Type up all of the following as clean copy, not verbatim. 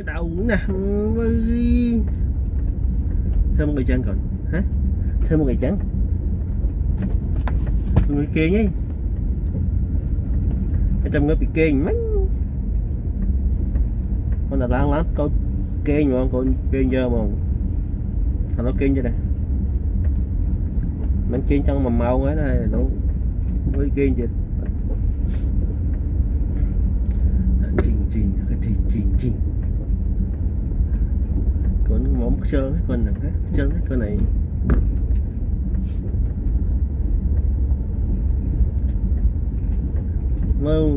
cái đầu nè ơi. Thêm một người trắng còn hả, thêm một người trắng người kia nhé, ở trong nó bị kênh mấy con là láng lắm có kênh mà con kênh giờ mà thằng nó kênh cho đây mình kênh trong mà màu ấy này nó với kênh chứ trình con móng trơn cái con này trơn cái con này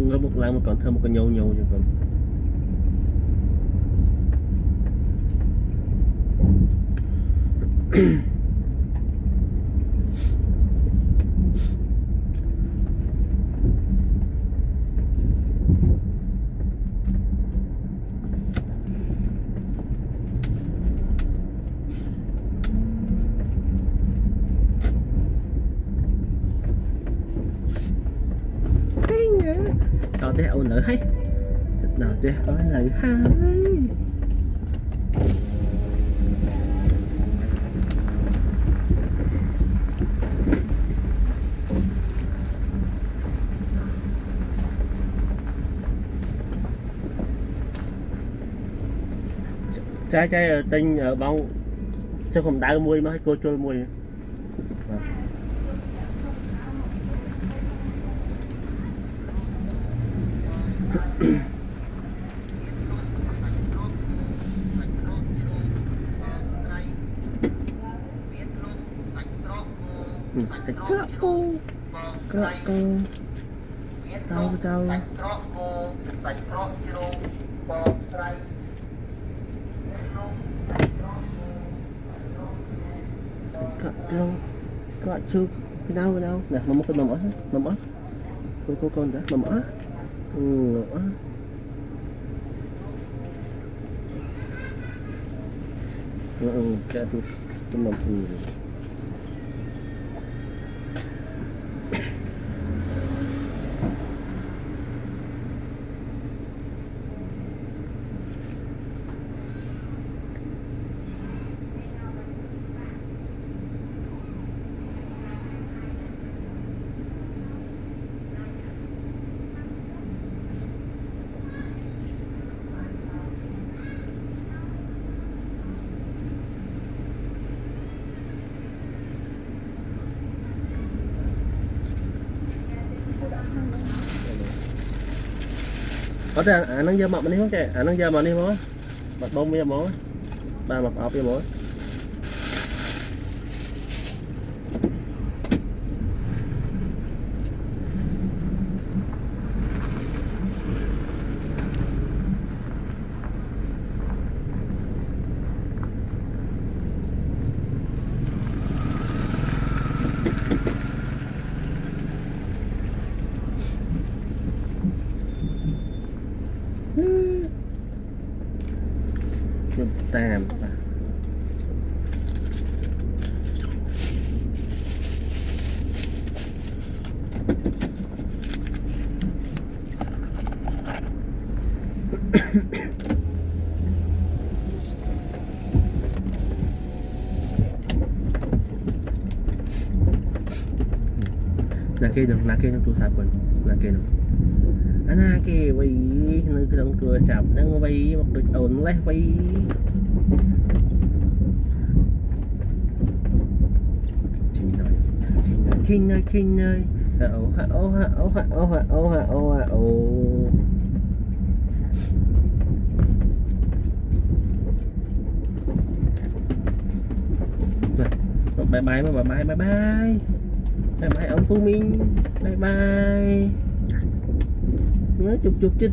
ngâm một lần mà còn thêm một con nhâu nhâu cho con đó để ôn lại hay nào để ôn lại hay trái ở tinh ở bông chứ không đá mui mà cô chơi mui tao các chưa cái đâu nè mà một cái mầm ớt cô con ra mầm ớt cái mầm ở đây nó giờ mập mình đi không kìa, nó giờ mà đi mối bật bông bây giờ mối ba mập ọc bây giờ mối tam là kia được là kia trong tủ sạp mình là kia được anh kia vì nó trong tủ sạp nó vì một được ổn lấy vì Chinh ơi bye bye ông Phú Minh bye bye nhớ chụp chích